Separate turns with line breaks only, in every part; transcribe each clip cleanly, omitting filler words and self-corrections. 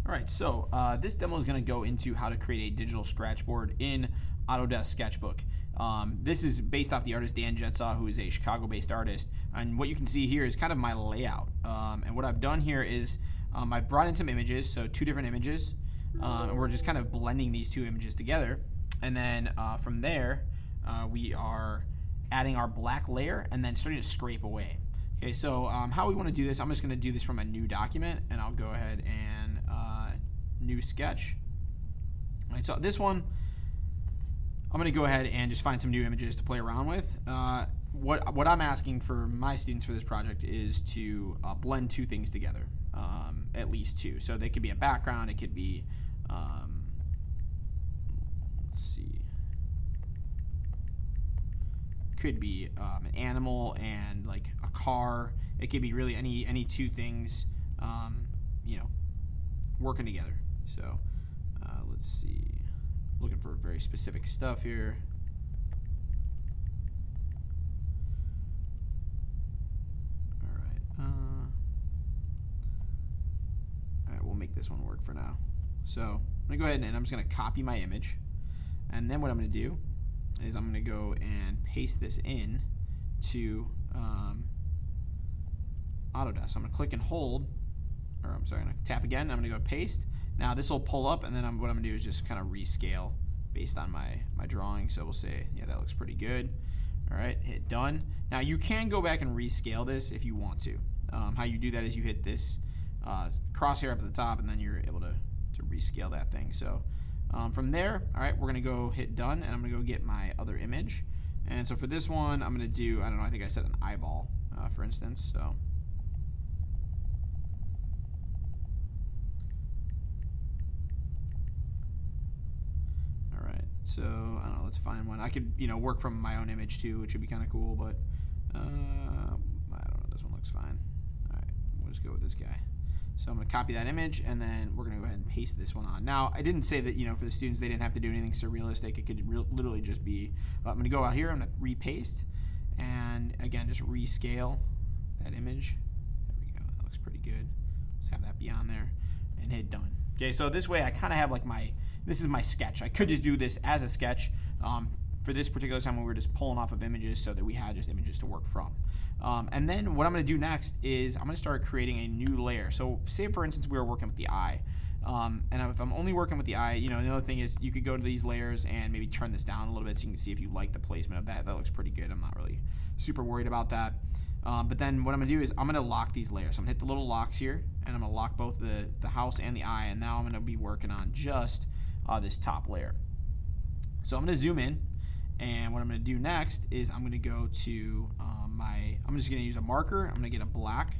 All right, so this demo is going to go into how to create a digital scratchboard in Autodesk Sketchbook. This is based off the artist Dan Jetsaw, who is a Chicago-based artist. And what you can see here is kind of my layout. And what I've done here is I've brought in some images, so 2 different images. And we're just kind of blending these 2 images together. And then from there, we are adding our black layer and then starting to scrape away. Okay, so how we want to do this, I'm just going to do this from a new document, and I'll go ahead and new sketch. All right, so this one, I'm going to go ahead and just find some new images to play around with. What I'm asking for my students for this project is to blend 2 things together, at least 2. So they could be a background, it could be, let's see, could be an animal and like a car. It could be really any 2 things, working together. So let's see, looking for very specific stuff here. All right, we'll make this one work for now. So I'm gonna go ahead and I'm just gonna copy my image, and then what I'm gonna do is I'm gonna go and paste this in to Autodesk. So I'm gonna click and hold, or I'm sorry, I'm gonna tap again. I'm gonna go paste. Now this will pull up, and then what I'm gonna do is just kind of rescale based on my drawing. So we'll say, yeah, that looks pretty good. All right, hit done. Now you can go back and rescale this if you want to. How you do that is you hit this crosshair up at the top, and then you're able to rescale that thing. So from there, all right, we're gonna go hit done, and I'm gonna go get my other image. And so for this one, I'm gonna do, I don't know, I think I said an eyeball, for instance. So So I don't know, let's find one. I could, work from my own image too, which would be kind of cool, but I don't know, this one looks fine. All right, we'll just go with this guy. So I'm going to copy that image, and then we're going to go ahead and paste this one on. Now, I didn't say that, for the students, they didn't have to do anything surrealistic. It could literally just be, I'm going to go out here, I'm going to repaste, and again, just rescale that image. There we go, that looks pretty good. Let's have that be on there, and hit done. Okay, so this way I kind of have like this is my sketch. I could just do this as a sketch for this particular time when we were just pulling off of images so that we had just images to work from. And then what I'm going to do next is I'm going to start creating a new layer. So say, for instance, we were working with the eye. And if I'm only working with the eye, another thing is you could go to these layers and maybe turn this down a little bit so you can see if you like the placement of that. That looks pretty good. I'm not really super worried about that. But then what I'm going to do is I'm going to lock these layers. So I'm going to hit the little locks here, and I'm going to lock both the house and the eye. And now I'm going to be working on just this top layer. So I'm going to zoom in, and what I'm going to do next is I'm going to go to I'm just going to use a marker. I'm going to get a black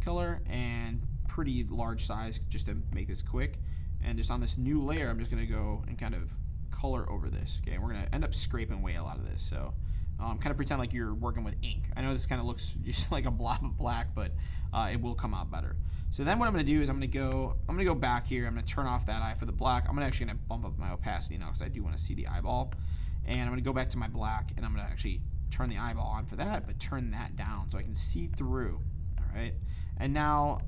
color and pretty large size just to make this quick. And just on this new layer, I'm just going to go and kind of color over this. Okay, and we're going to end up scraping away a lot of this. So kind of pretend like you're working with ink. I know this kind of looks just like a blob of black, but it will come out better. So then what I'm going to do is I'm going to go back here. I'm going to turn off that eye for the black. I'm actually going to bump up my opacity now because I do want to see the eyeball. And I'm going to go back to my black, and I'm going to actually turn the eyeball on for that, but turn that down so I can see through. All right. And now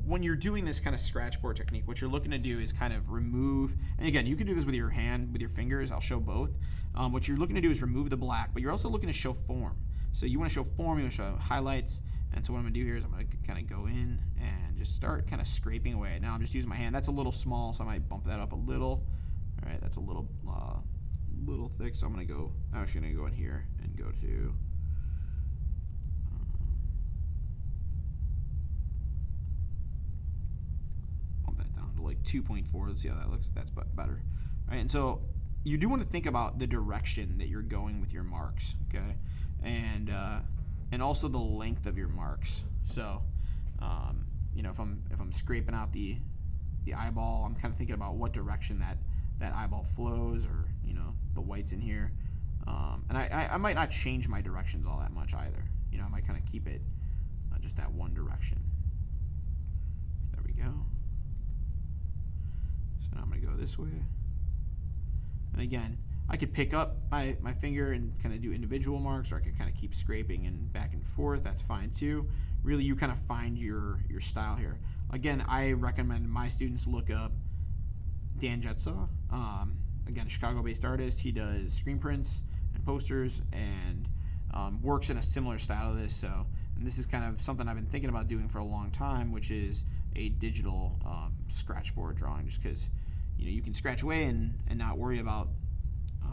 when you're doing this kind of scratchboard technique, what you're looking to do is kind of remove, and again, you can do this with your hand, with your fingers. I'll show both. What you're looking to do is remove the black, but you're also looking to show form. So you want to show form, you want to show highlights. And so what I'm going to do here is I'm going to kind of go in and just start kind of scraping away. Now I'm just using my hand. That's a little small, so I might bump that up a little. All right, that's a little thick, so I'm going to go, actually going to go in here and go to bump that down to like 2.4. Let's see how that looks. That's better. All right, and so you do want to think about the direction that you're going with your marks, okay? And also the length of your marks. So, if I'm scraping out the eyeball, I'm kind of thinking about what direction that eyeball flows, or the whites in here. And I might not change my directions all that much either. I might kind of keep it just that one direction. There we go. So now I'm going to go this way. And again, I could pick up my finger and kind of do individual marks, or I could kind of keep scraping and back and forth. That's fine too. Really, you kind of find your style here. Again, I recommend my students look up Dan Jetsaw. Again, a Chicago-based artist. He does screen prints and posters and works in a similar style to this. So, and this is kind of something I've been thinking about doing for a long time, which is a digital scratchboard drawing, just because you can scratch away and not worry about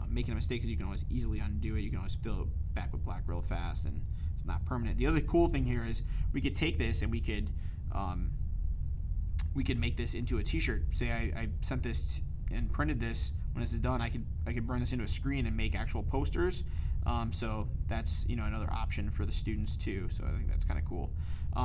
making a mistake, because you can always easily undo it. You can always fill it back with black real fast, and it's not permanent. The other cool thing here is we could take this and we could make this into a t-shirt. Say I sent this and printed this. When this is done, I could burn this into a screen and make actual posters. So that's another option for the students too. So I think that's kind of cool.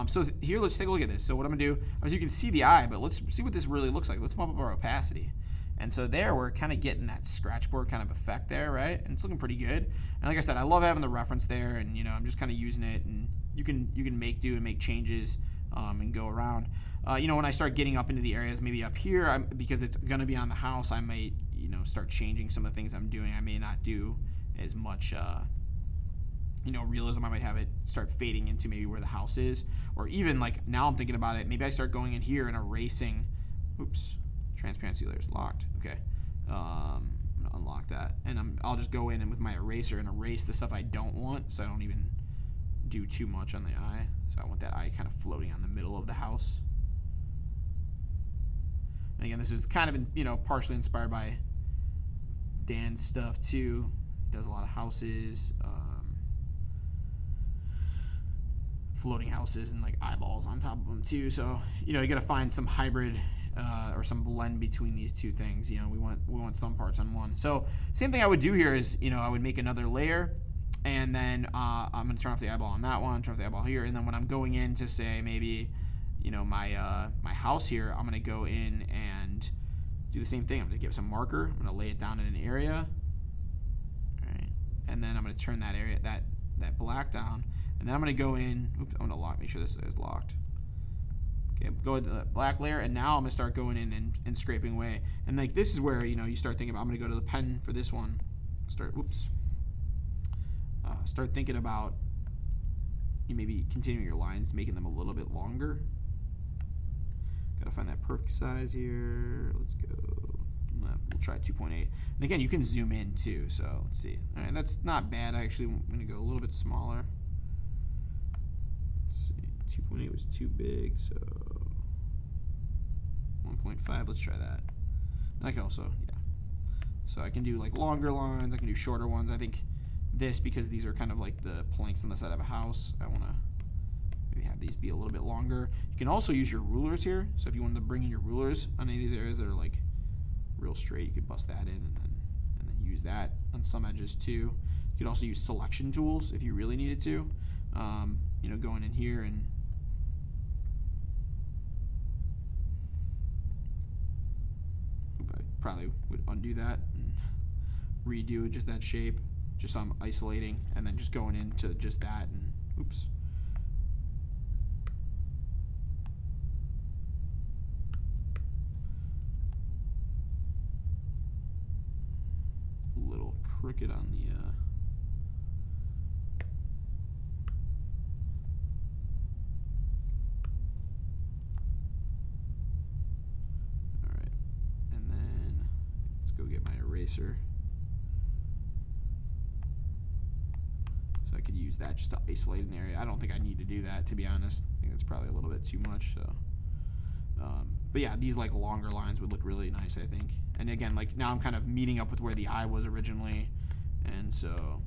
So here, let's take a look at this. So what I'm gonna do, as you can see the eye, but let's see what this really looks like. Let's bump up our opacity. And so there we're kind of getting that scratchboard kind of effect there, right? And it's looking pretty good. And like I said, I love having the reference there, and I'm just kind of using it, and you can make do and make changes and go around. When I start getting up into the areas, maybe up here, because it's going to be on the house, I might start changing some of the things I'm doing. I may not do as much realism. I might have it start fading into maybe where the house is, or even like now I'm thinking about it, maybe I start going in here and erasing. Oops, transparency layer is locked. Okay, I'm gonna unlock that, and I'll just go in and with my eraser and erase the stuff I don't want, so I don't even do too much on the eye. So I want that eye kind of floating on the middle of the house. And again, this is kind of partially inspired by Dan's stuff too. He does a lot of houses, floating houses, and like eyeballs on top of them too. So you got to find some hybrid or some blend between these two things. We want some parts on one. So same thing I would do here is I would make another layer, and then I'm going to turn off the eyeball on that one, turn off the eyeball here, and then when I'm going in to say maybe my house here, I'm going to go in and do the same thing. I'm going to give some marker. I'm going to lay it down in an area. All right. And then I'm going to turn that area, that black down. And then I'm going to go in. Oops, I'm going to make sure this is locked. Okay, go with the black layer, and now I'm going to start going in and scraping away. And like this is where you start thinking about, I'm going to go to the pen for this one. Start thinking about maybe continuing your lines, making them a little bit longer. Gotta find that perfect size here. Let's go. We'll try 2.8. And again, you can zoom in too. So let's see. All right, that's not bad. Actually, I'm gonna go a little bit smaller. Let's see. 2.8 was too big, so 1.5. Let's try that. And I can also, so I can do like longer lines. I can do shorter ones. I think this, because these are kind of like the planks on the side of a house, I want to maybe have these be a little bit longer. You can also use your rulers here. So if you wanted to bring in your rulers on any of these areas that are like real straight, you could bust that in and then use that on some edges too. You could also use selection tools if you really needed to. Going in here and I probably would undo that and redo just that shape, just so I'm isolating, and then just going into just that, and oops. A little crooked on the Alright, and then let's go get my eraser. I could use that just to isolate an area. I don't think I need to do that, to be honest. I think that's probably a little bit too much. So, but yeah, these like longer lines would look really nice, I think. And again, like now I'm kind of meeting up with where the eye was originally, and so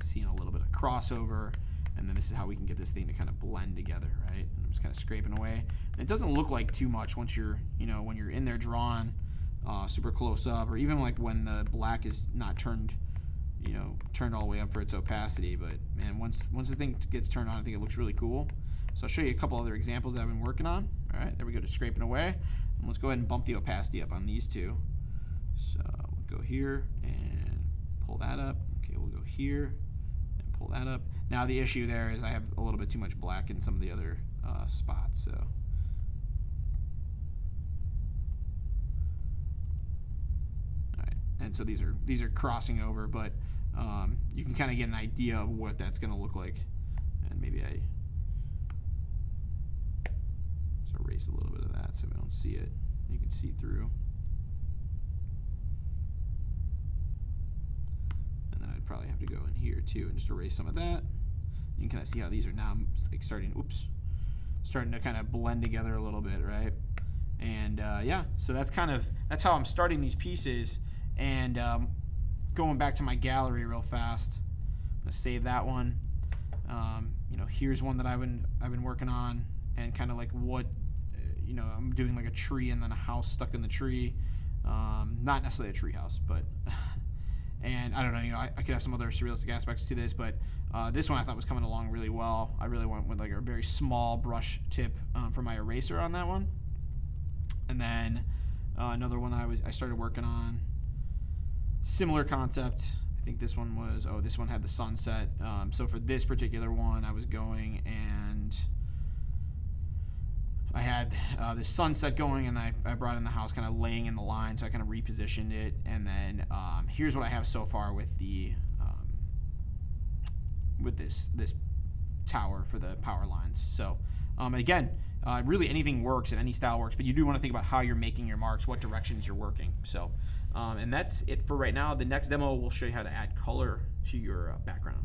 seeing a little bit of crossover. And then this is how we can get this thing to kind of blend together, right? And I'm just kind of scraping away. And it doesn't look like too much once you're, when you're in there drawing super close up, or even like when the black is not turned all the way up for its opacity. But man, once the thing gets turned on, I think it looks really cool. So I'll show you a couple other examples that I've been working on. All right, there we go, to scraping away. And let's go ahead and bump the opacity up on these two. So we'll go here and pull that up. Okay, we'll go here and pull that up. Now the issue there is I have a little bit too much black in some of the other spots. So and so these are crossing over, but you can kind of get an idea of what that's going to look like. And maybe erase a little bit of that so we don't see it. You can see through. And then I'd probably have to go in here too and just erase some of that. You can kind of see how these are now like starting to kind of blend together a little bit, right? And yeah, so that's how I'm starting these pieces. And going back to my gallery real fast, I'm gonna save that one. You know, here's one that I've been working on, and kind of like what, you know, I'm doing like a tree and then a house stuck in the tree. Not necessarily a tree house, but and I don't know, you know, I could have some other surrealistic aspects to this, but this one I thought was coming along really well. I really went with like a very small brush tip for my eraser on that one. And then another one I started working on, similar concept. I think this one was, this one had the sunset. So for this particular one, I was going and I had this sunset going, and I brought in the house kind of laying in the line, so I kind of repositioned it. And then here's what I have so far with the with this tower for the power lines. So again, really anything works and any style works, but you do want to think about how you're making your marks, what directions you're working. So and that's it for right now. The next demo will show you how to add color to your background.